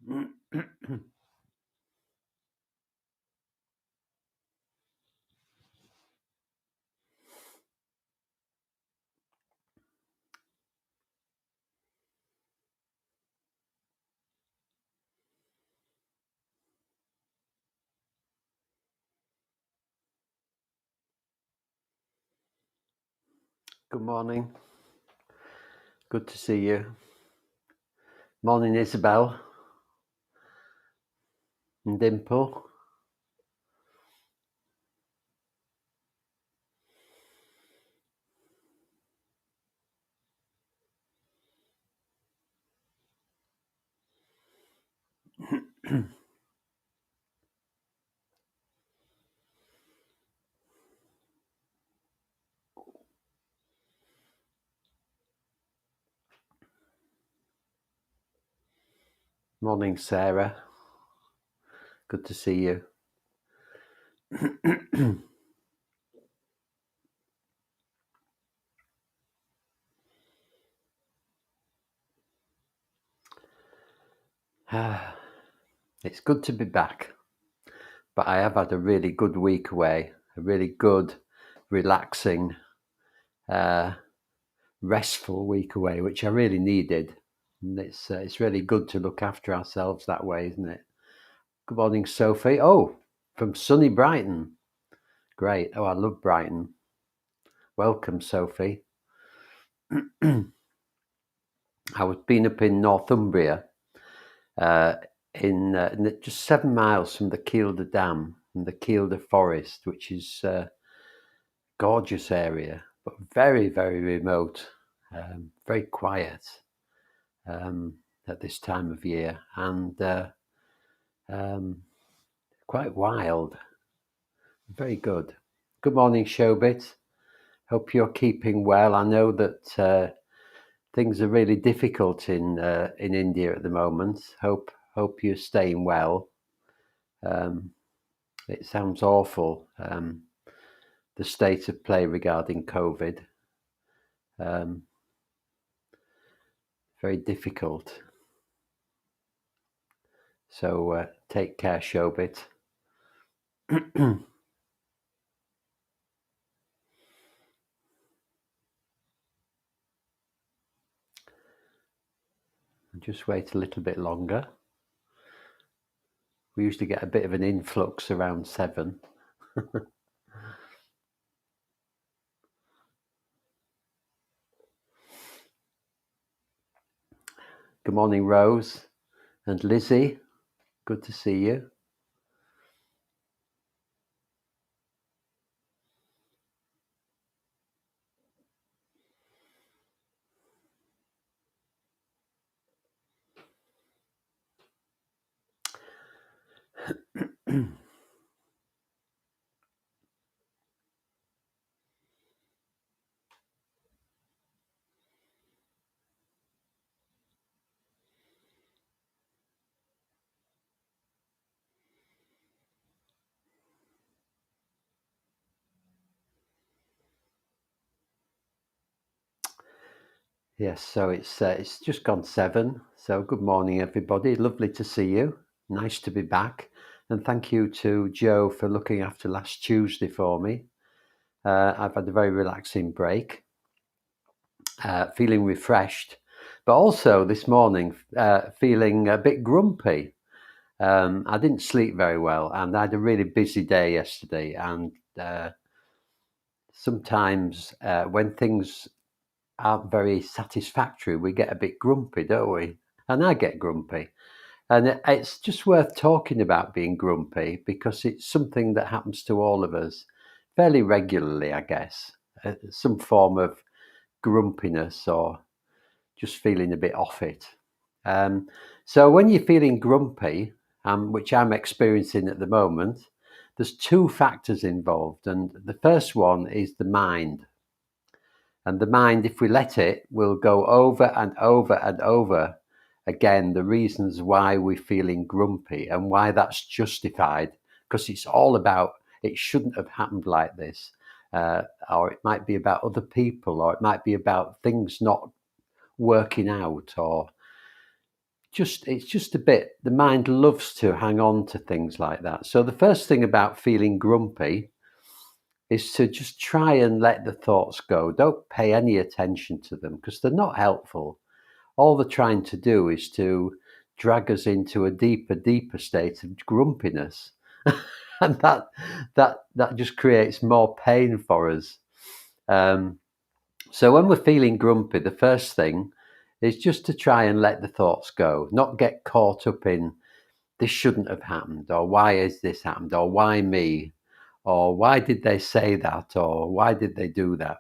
Good morning. Good to see you. Morning, Isabel and Dimple. Morning, Sarah. Good to see you. It's good to be back, but I have had a really good week away, a really good, relaxing, restful week away, which I really needed. And it's really good to look after ourselves that way, isn't it? Good morning, Sophie. Oh, from sunny Brighton. Great. Oh, I love Brighton. Welcome, Sophie. I've been up in Northumbria, in just 7 miles from the Kielder Dam and the Kielder Forest, which is a gorgeous area, but very, very remote, very quiet at this time of year, and quite wild. Very good. Good morning, Showbit. Hope you're keeping well. I know that things are really difficult in India at the moment. Hope you're staying well. It sounds awful, the state of play regarding COVID. Very difficult. So take care, Showbit. Just wait a little bit longer. We usually get a bit of an influx around 7. Good morning, Rose and Lizzie. Good to see you. Yes, so it's just gone 7. So good morning, everybody. Lovely to see you. Nice to be back, and thank you to Joe for looking after last Tuesday for me. I've had a very relaxing break, feeling refreshed, but also this morning feeling a bit grumpy. I didn't sleep very well, and I had a really busy day yesterday. And sometimes when things aren't very satisfactory, we get a bit grumpy, don't we? And I get grumpy. And it's just worth talking about being grumpy, because it's something that happens to all of us fairly regularly, I guess. Some form of grumpiness or just feeling a bit off it. So when you're feeling grumpy, which I'm experiencing at the moment, there's 2 factors involved. And the first one is the mind. And the mind, if we let it, will go over and over and over again the reasons why we're feeling grumpy and why that's justified, because it's all about it shouldn't have happened like this, or it might be about other people, or it might be about things not working out, or it's just a bit, the mind loves to hang on to things like that. So the first thing about feeling grumpy is to just try and let the thoughts go. Don't pay any attention to them because they're not helpful. All they're trying to do is to drag us into a deeper state of grumpiness. And that just creates more pain for us. So when we're feeling grumpy, the first thing is just to try and let the thoughts go, not get caught up in this shouldn't have happened, or why has this happened, or why me, or why did they say that, or why did they do that.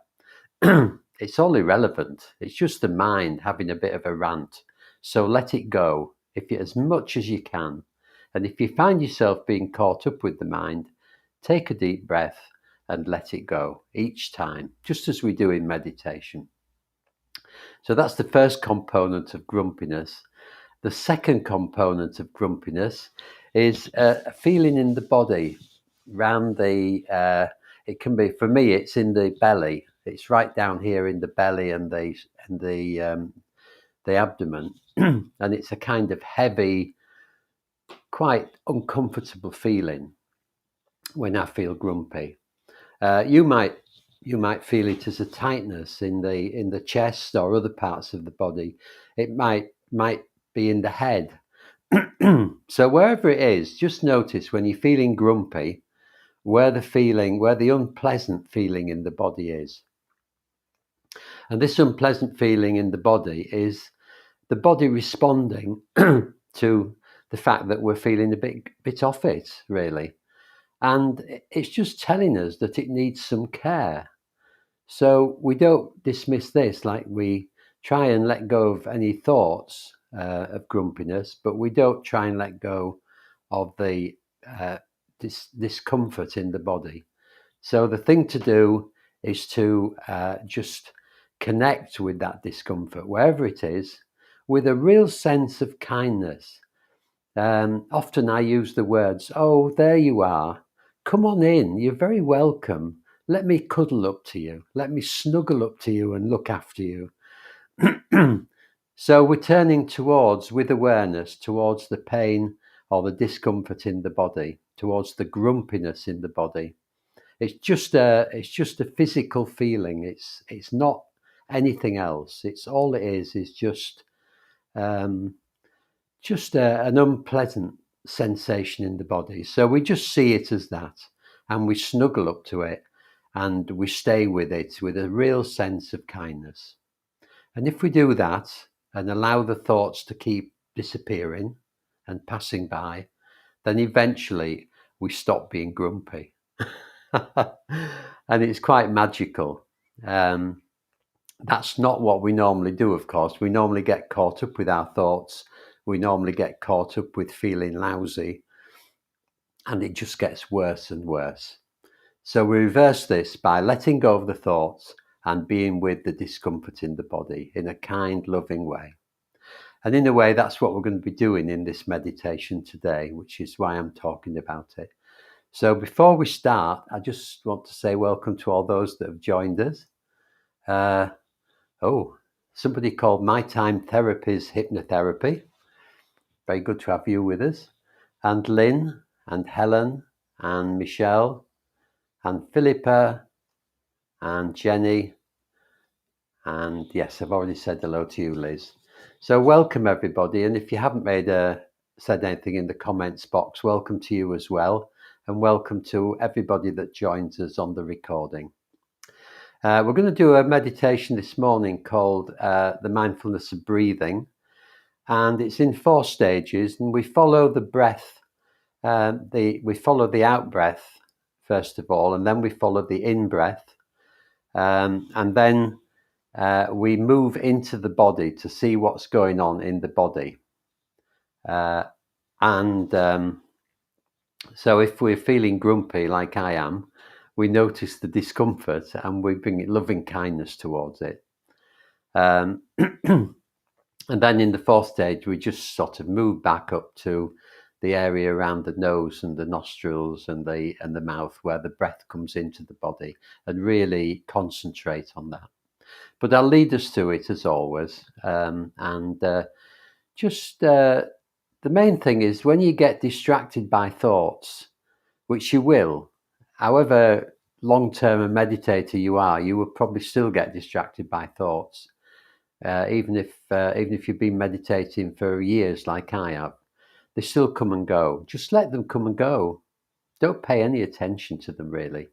It's all irrelevant. It's just the mind having a bit of a rant. So let it go as much as you can. And if you find yourself being caught up with the mind, take a deep breath and let it go each time, just as we do in meditation. So that's the first component of grumpiness. The second component of grumpiness is a feeling in the body, around it can be, for me, it's in the belly. It's right down here in the belly and the abdomen, and it's a kind of heavy, quite uncomfortable feeling when I feel grumpy. You might feel it as a tightness in the chest or other parts of the body. It might be in the head. So wherever it is, just notice when you're feeling grumpy, where the unpleasant feeling in the body is. And this unpleasant feeling in the body is the body responding to the fact that we're feeling a bit off it, really. And it's just telling us that it needs some care. So we don't dismiss this, like we try and let go of any thoughts of grumpiness, but we don't try and let go of the discomfort in the body. So the thing to do is to just connect with that discomfort, wherever it is, with a real sense of kindness. Often I use the words, "Oh, there you are. Come on in. You're very welcome. Let me cuddle up to you. Let me snuggle up to you and look after you." So we're turning with awareness, towards the pain or the discomfort in the body, towards the grumpiness in the body. It's just a physical feeling. It's not anything else. It's all it is just an unpleasant sensation in the body. So we just see it as that, and we snuggle up to it, and we stay with it with a real sense of kindness. And if we do that and allow the thoughts to keep disappearing and passing by, then eventually we stop being grumpy. And it's quite magical. That's not what we normally do, of course. We normally get caught up with our thoughts. We normally get caught up with feeling lousy, and it just gets worse and worse. So we reverse this by letting go of the thoughts and being with the discomfort in the body in a kind, loving way. And in a way, that's what we're going to be doing in this meditation today, which is why I'm talking about it. So before we start, I just want to say welcome to all those that have joined us. Somebody called My Time Therapy's Hypnotherapy. Very good to have you with us. And Lynn, and Helen, and Michelle, and Philippa, and Jenny. And yes, I've already said hello to you, Liz. So welcome, everybody. And if you haven't said anything in the comments box, welcome to you as well. And welcome to everybody that joins us on the recording. We're going to do a meditation this morning called the mindfulness of breathing. And it's in 4 stages, and we follow the breath. We follow the out breath first of all, and then we follow the in breath, and then we move into the body to see what's going on in the body. So if we're feeling grumpy, like I am, we notice the discomfort and we bring loving kindness towards it. And then in the 4th stage, we just sort of move back up to the area around the nose and the nostrils and the mouth, where the breath comes into the body, and really concentrate on that. But I'll lead us to it as always, and just the main thing is when you get distracted by thoughts, which you will, however long-term a meditator you are, you will probably still get distracted by thoughts. Even if you've been meditating for years like I have, they still come and go. Just let them come and go. Don't pay any attention to them, really.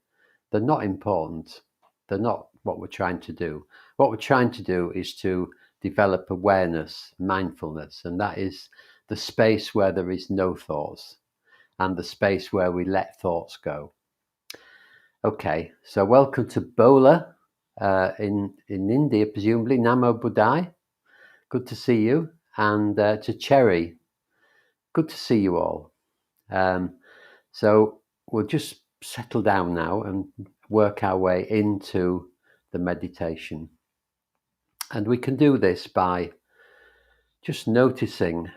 They're not important. They're not what we're trying to do. What we're trying to do is to develop awareness, mindfulness, and that is the space where there is no thoughts and the space where we let thoughts go. Okay, so welcome to Bola in India, presumably. Namo Buddhai, good to see you. And to Cherry, good to see you all. So we'll just settle down now and work our way into the meditation. And we can do this by just noticing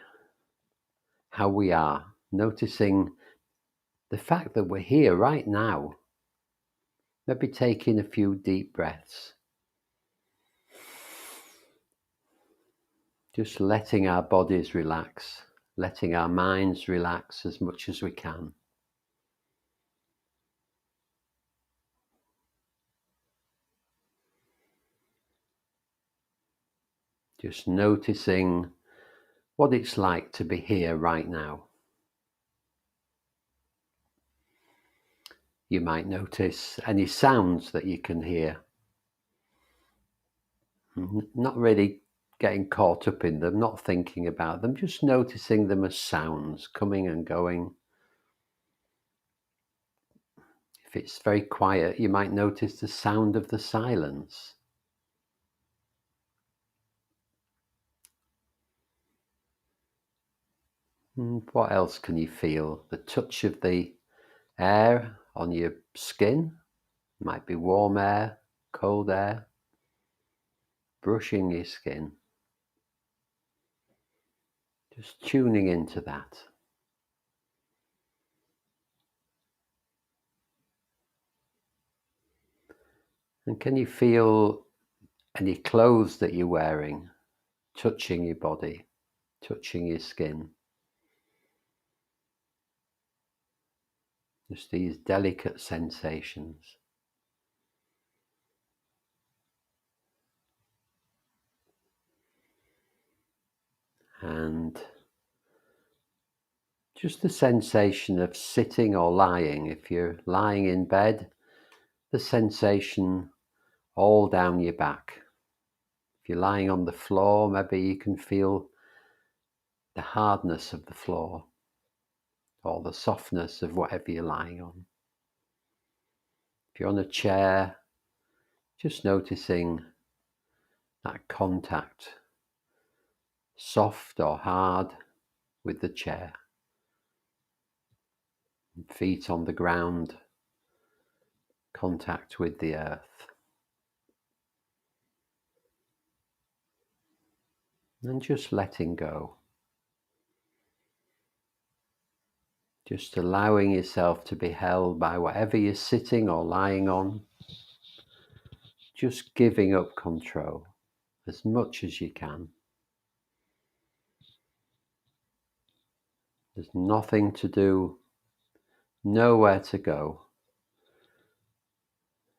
how we are, noticing the fact that we're here right now. Maybe taking a few deep breaths. Just letting our bodies relax, letting our minds relax as much as we can. Just noticing what it's like to be here right now. You might notice any sounds that you can hear. Not really getting caught up in them, not thinking about them, just noticing them as sounds coming and going. If it's very quiet, you might notice the sound of the silence. What else can you feel? The touch of the air on your skin. Might be warm air, cold air. Brushing your skin. Just tuning into that. And can you feel any clothes that you're wearing touching your body, touching your skin? Just these delicate sensations. And just the sensation of sitting or lying. If you're lying in bed, the sensation all down your back. If you're lying on the floor, maybe you can feel the hardness of the floor or the softness of whatever you're lying on. If you're on a chair, just noticing that contact, soft or hard, with the chair. Feet on the ground, contact with the earth. And just letting go. Just allowing yourself to be held by whatever you're sitting or lying on. Just giving up control as much as you can. There's nothing to do, nowhere to go.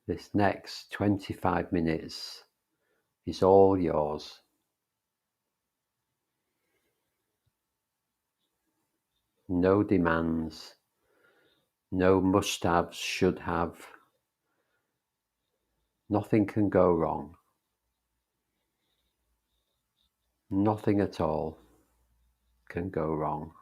This next 25 minutes is all yours. No demands, no must-haves, should-have. Nothing can go wrong. Nothing at all can go wrong.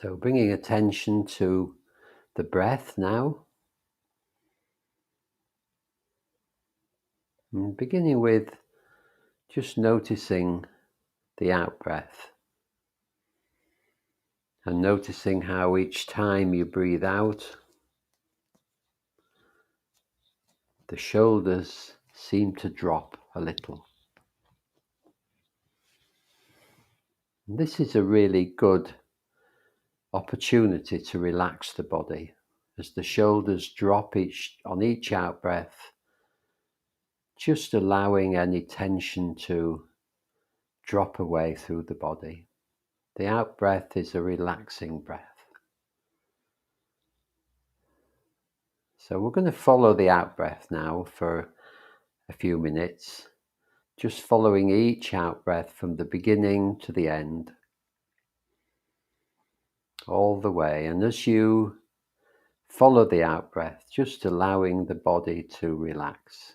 So bringing attention to the breath now. And beginning with just noticing the out-breath. And noticing how each time you breathe out, the shoulders seem to drop a little. And this is a really good opportunity to relax the body as the shoulders drop on each out breath, just allowing any tension to drop away through the body. The out breath is a relaxing breath. So we're going to follow the out breath now for a few minutes, just following each out breath from the beginning to the end, all the way. And as you follow the out breath, just allowing the body to relax.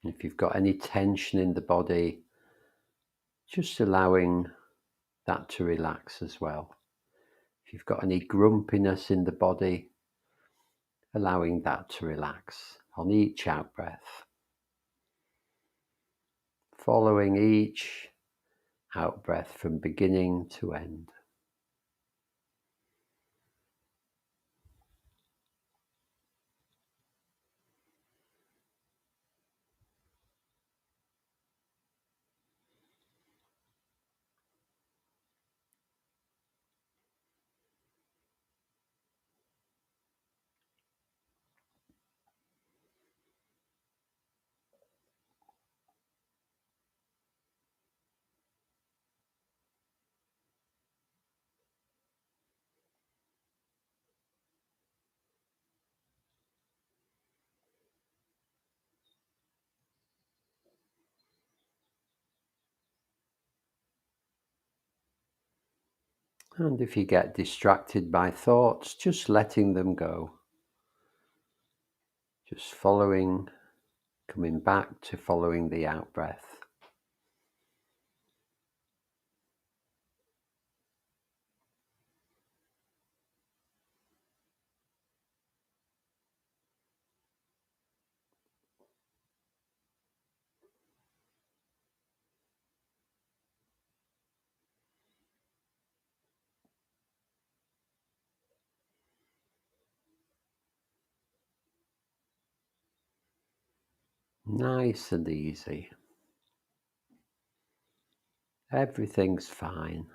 If you've got any tension in the body, just allowing that to relax as well. If you've got any grumpiness in the body, allowing that to relax on each out breath. Following each out breath from beginning to end. And if you get distracted by thoughts, just letting them go. Just following, coming back to following the out breath. Nice and easy. Everything's fine.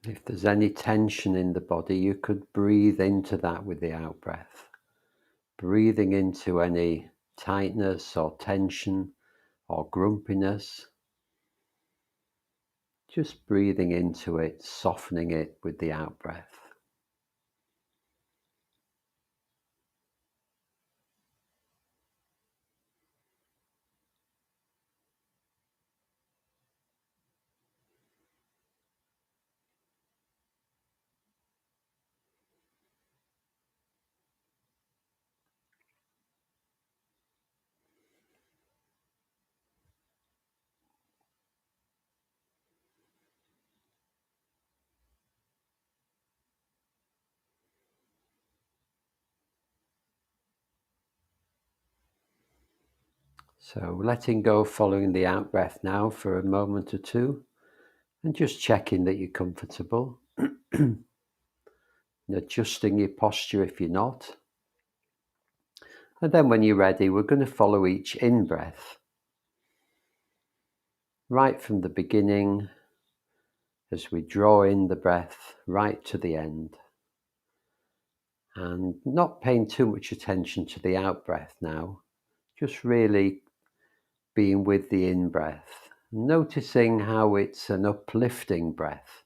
If there's any tension in the body, you could breathe into that with the out breath. Breathing into any tightness or tension or grumpiness. Just breathing into it, softening it with the out breath. So letting go, following the out breath now for a moment or two, and just checking that you're comfortable. And adjusting your posture if you're not. And then when you're ready, we're going to follow each in-breath. Right from the beginning, as we draw in the breath, right to the end. And not paying too much attention to the out-breath now, just really being with the in-breath. Noticing how it's an uplifting breath.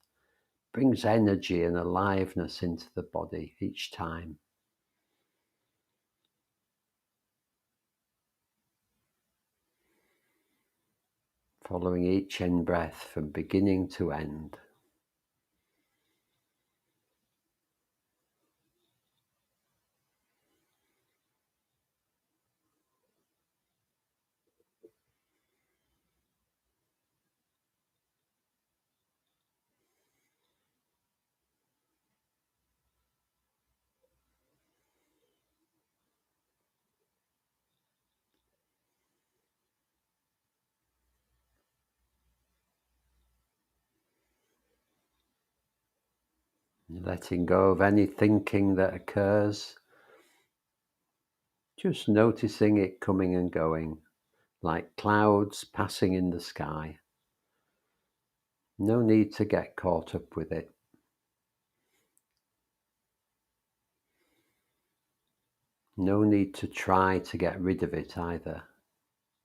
Brings energy and aliveness into the body each time. Following each in-breath from beginning to end. letting go of any thinking that occurs, just noticing it coming and going, like clouds passing in the sky. No need to get caught up with it. No need to try to get rid of it either.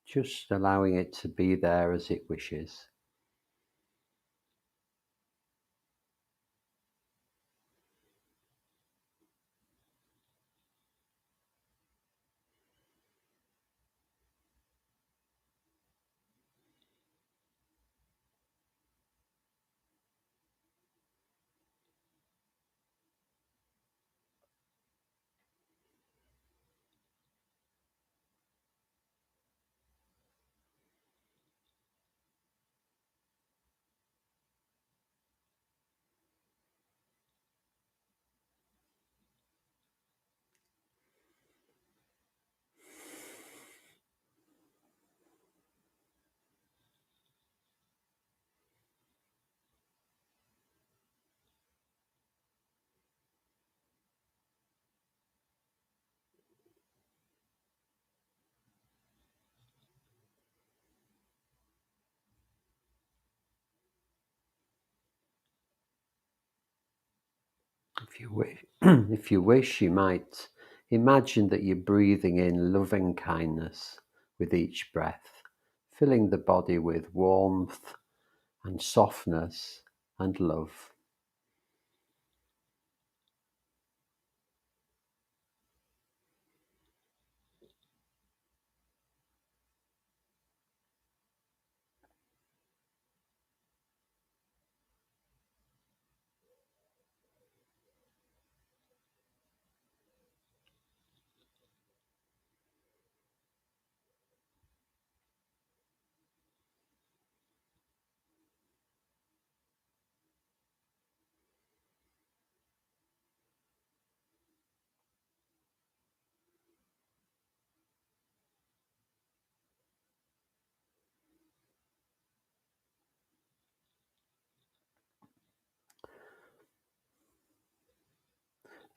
Just allowing it to be there as it wishes. If you wish, if you wish, you might imagine that you're breathing in loving kindness with each breath, filling the body with warmth and softness and love.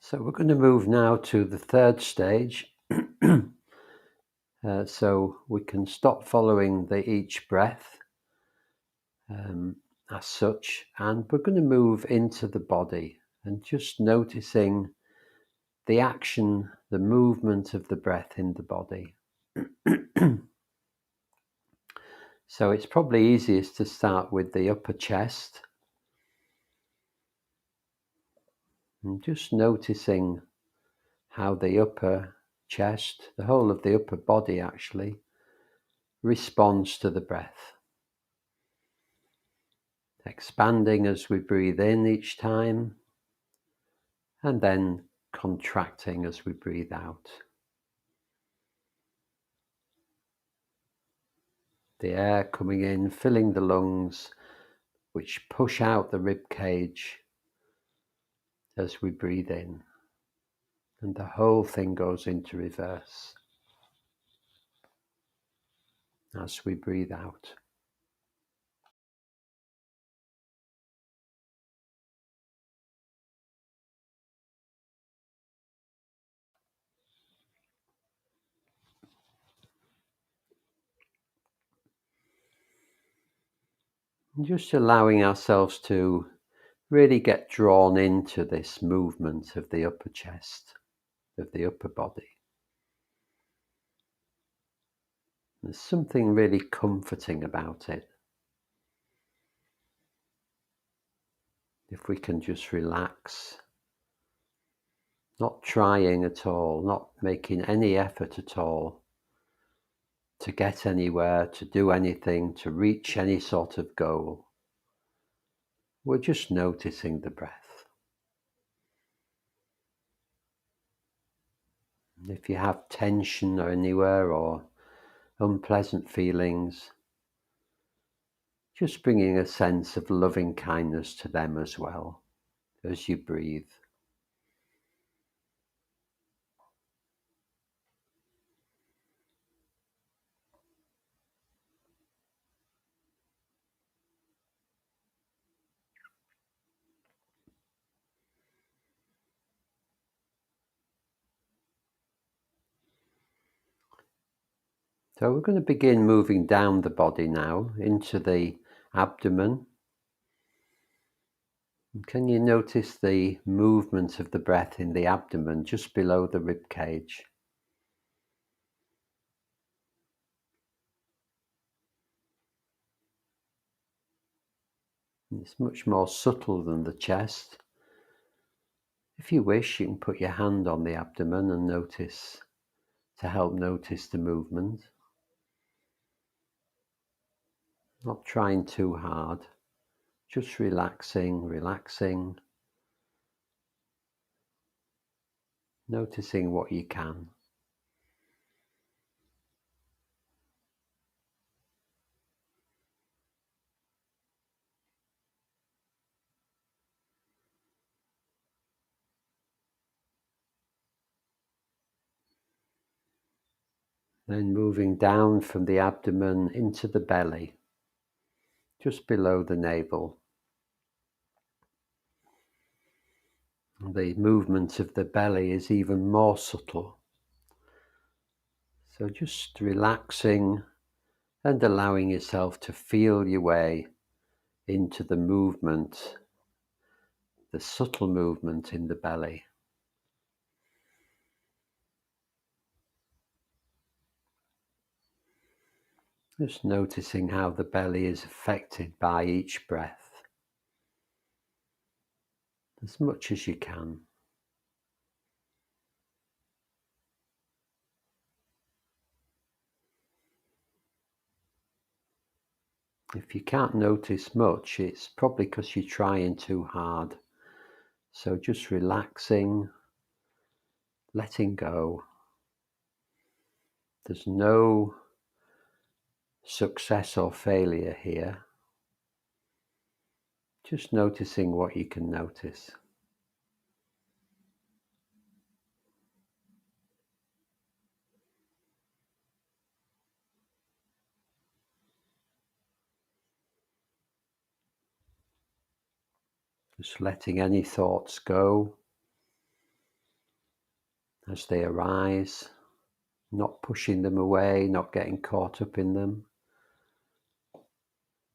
So we're going to move now to the third stage. So we can stop following each breath as such, and we're going to move into the body and just noticing the action, the movement of the breath in the body. So it's probably easiest to start with the upper chest and just noticing how the upper chest, the whole of the upper body actually, responds to the breath. Expanding as we breathe in each time, and then contracting as we breathe out. The air coming in, filling the lungs, which push out the rib cage as we breathe in. And the whole thing goes into reverse as we breathe out. And just allowing ourselves to really get drawn into this movement of the upper chest, of the upper body. There's something really comforting about it. If we can just relax, not trying at all, not making any effort at all to get anywhere, to do anything, to reach any sort of goal. We're just noticing the breath. If you have tension or anywhere or unpleasant feelings, just bringing a sense of loving kindness to them as well as you breathe. So we're going to begin moving down the body now into the abdomen. Can you notice the movement of the breath in the abdomen just below the rib cage? It's much more subtle than the chest. If you wish, you can put your hand on the abdomen and notice, to help notice the movement. Not trying too hard, just relaxing, noticing what you can. Then moving down from the abdomen into the belly, just below the navel. The movement of the belly is even more subtle. So just relaxing and allowing yourself to feel your way into the movement, the subtle movement in the belly. Just noticing how the belly is affected by each breath, as much as you can. If you can't notice much, it's probably because you're trying too hard. So just relaxing, letting go. There's no success or failure here. Just noticing what you can notice. Just letting any thoughts go as they arise, not pushing them away, not getting caught up in them.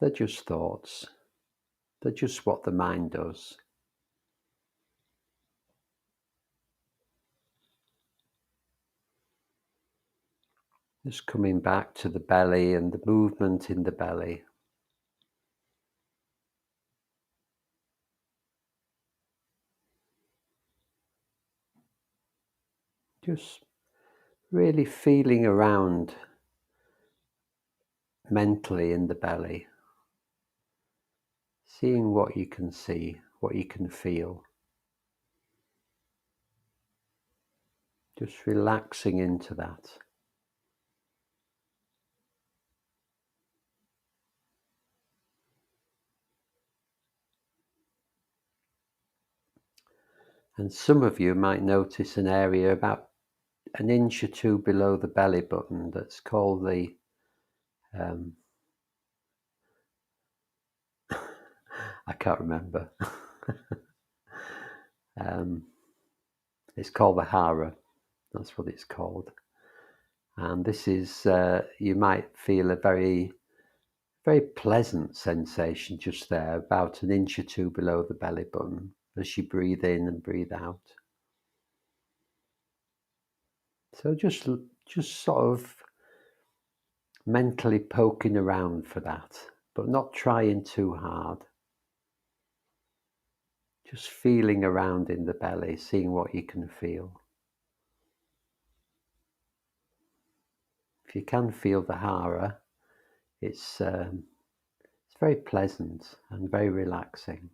They're just thoughts. They're just what the mind does. Just coming back to the belly and the movement in the belly. Just really feeling around mentally in the belly. Seeing what you can see, what you can feel. Just relaxing into that. And some of you might notice an area about an inch or two below the belly button that's called the I can't remember. It's called the hara. That's what it's called. And this is, you might feel a very, very pleasant sensation just there, about an inch or two below the belly button, as you breathe in and breathe out. So just sort of mentally poking around for that, but not trying too hard. Just feeling around in the belly, seeing what you can feel. If you can feel the hara, it's very pleasant and very relaxing.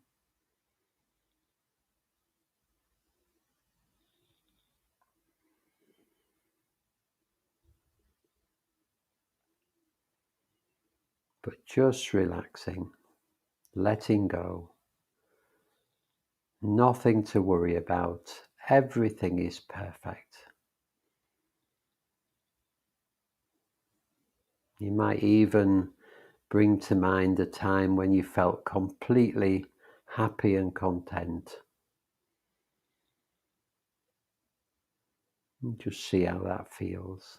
But just relaxing, letting go. Nothing to worry about. Everything is perfect. You might even bring to mind a time when you felt completely happy and content. And just see how that feels.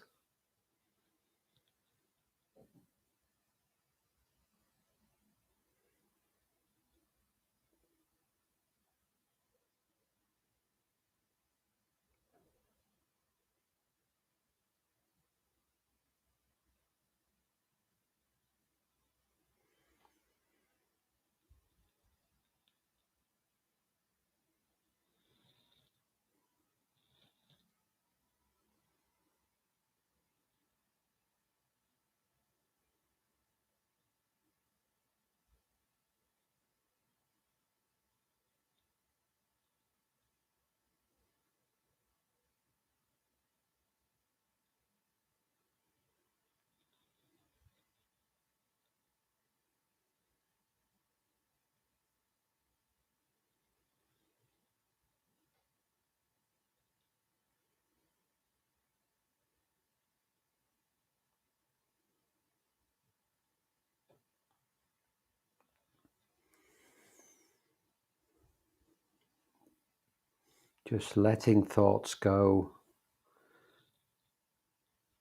Just letting thoughts go,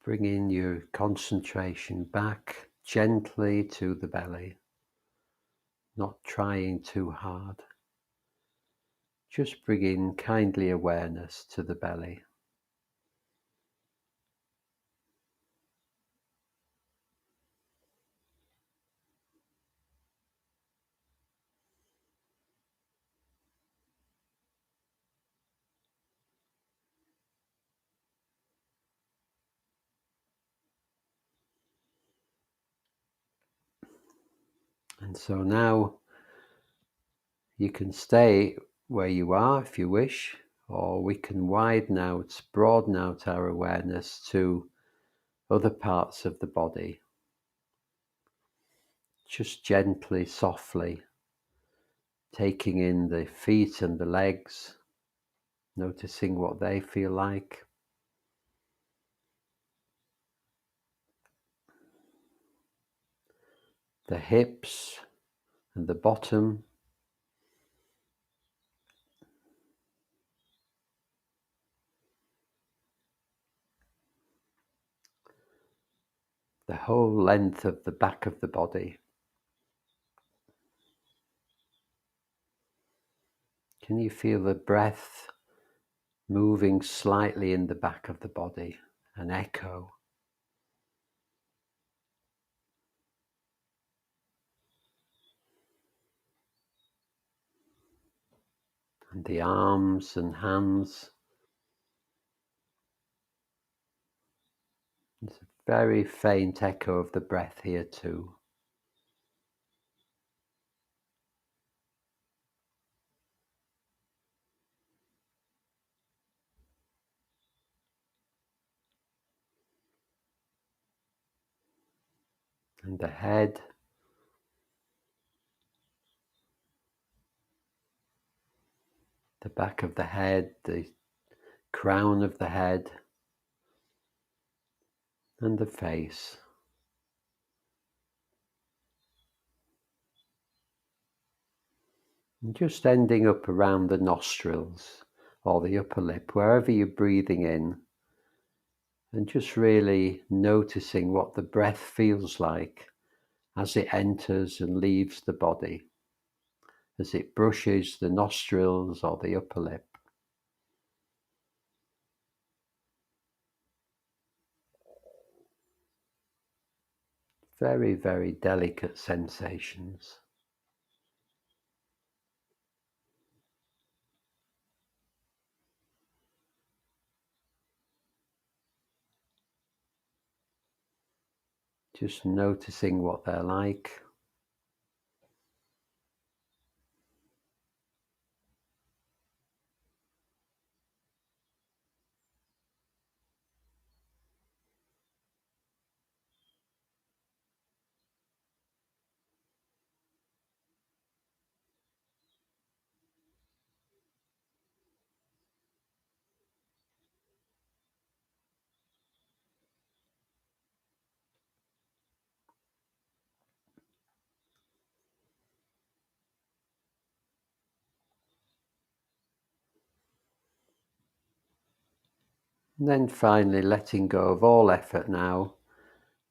bringing your concentration back gently to the belly, not trying too hard. Just bringing kindly awareness to the belly. And so now you can stay where you are if you wish, or we can broaden out our awareness to other parts of the body. Just gently, softly, taking in the feet and the legs, noticing what they feel like. The hips and the bottom. The whole length of the back of the body. Can you feel the breath moving slightly in the back of the body, an echo? And the arms and hands. There's a very faint echo of the breath here too. And the head. The back of the head, the crown of the head, and the face. And just ending up around the nostrils or the upper lip, wherever you're breathing in, and just really noticing what the breath feels like as it enters and leaves the body, as it brushes the nostrils or the upper lip. Very, very delicate sensations. Just noticing what they're like. And then finally letting go of all effort now,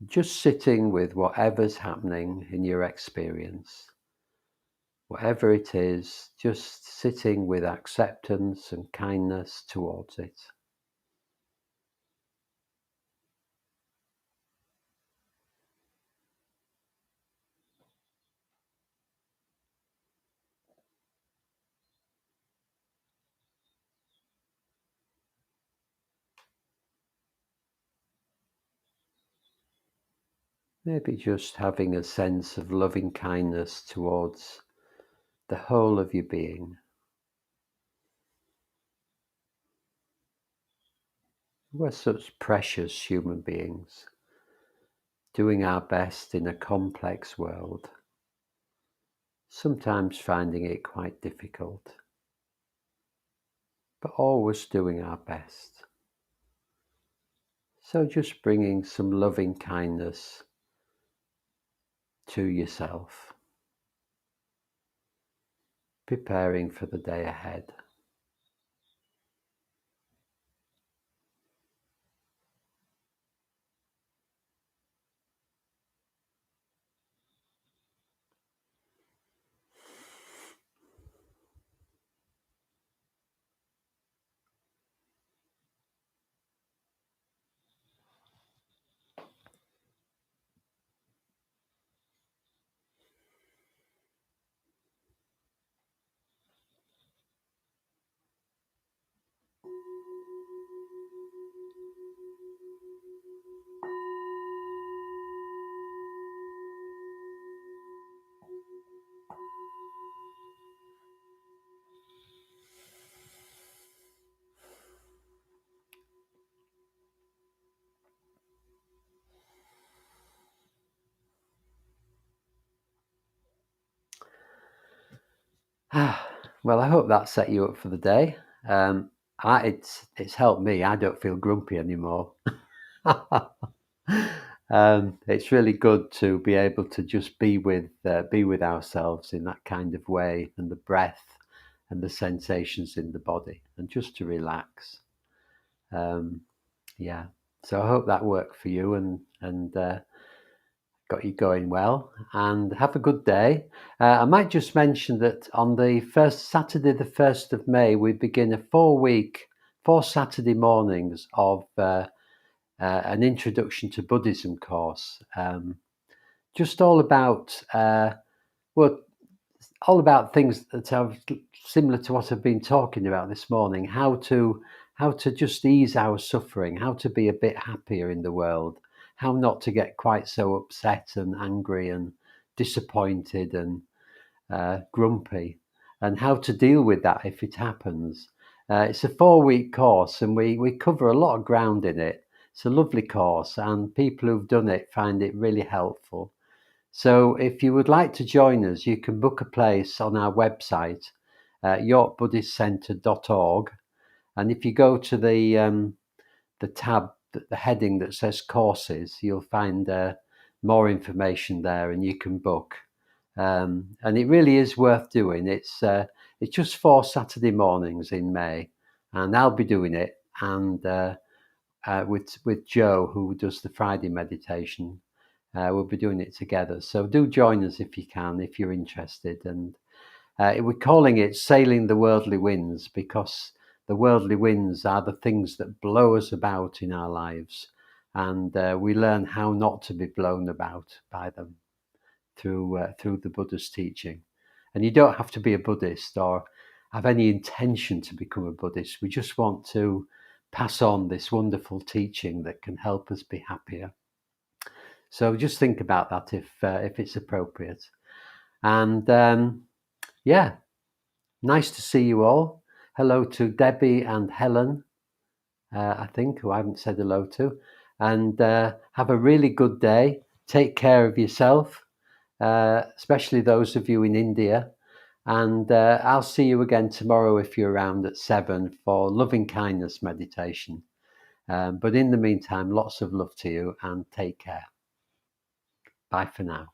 just sitting with whatever's happening in your experience. Whatever it is, just sitting with acceptance and kindness towards it. Maybe just having a sense of loving kindness towards the whole of your being. We're such precious human beings, doing our best in a complex world, sometimes finding it quite difficult, but always doing our best. So just bringing some loving kindness to yourself, preparing for the day ahead. Well, I hope that set you up for the day. Um, it's helped me. I don't feel grumpy anymore. It's really good to be able to just be with ourselves in that kind of way, and the breath and the sensations in the body, and just to relax. Um, yeah. So I hope that worked for you, and got you going well. And have a good day. I might just mention that on the first Saturday, the 1st of May, we begin a 4 week, 4 Saturday mornings of an introduction to Buddhism course. Just all about well, all about things that are similar to what I've been talking about this morning. How to just ease our suffering, how to be a bit happier in the world, how not to get quite so upset and angry and disappointed and grumpy, and how to deal with that if it happens. It's a 4 week course, and we cover a lot of ground in it. It's a lovely course, and people who've done it find it really helpful. So if you would like to join us, you can book a place on our website, yorkbuddhistcentre.org. And if you go to the tab, the heading that says courses, you'll find more information there, and you can book. And it really is worth doing. It's just 4 Saturday mornings in May, and I'll be doing it, and with Joe, who does the Friday meditation. We'll be doing it together. So do join us if you can, if you're interested. And we're calling it Sailing the Worldly Winds, because the worldly winds are the things that blow us about in our lives. And we learn how not to be blown about by them through the Buddha's teaching. And you don't have to be a Buddhist or have any intention to become a Buddhist. We just want to pass on this wonderful teaching that can help us be happier. So just think about that if it's appropriate. And yeah, nice to see you all. Hello to Debbie and Helen, I think, who I haven't said hello to. And have a really good day. Take care of yourself, especially those of you in India. And I'll see you again tomorrow if you're around at 7 for loving kindness meditation. But in the meantime, lots of love to you, and take care. Bye for now.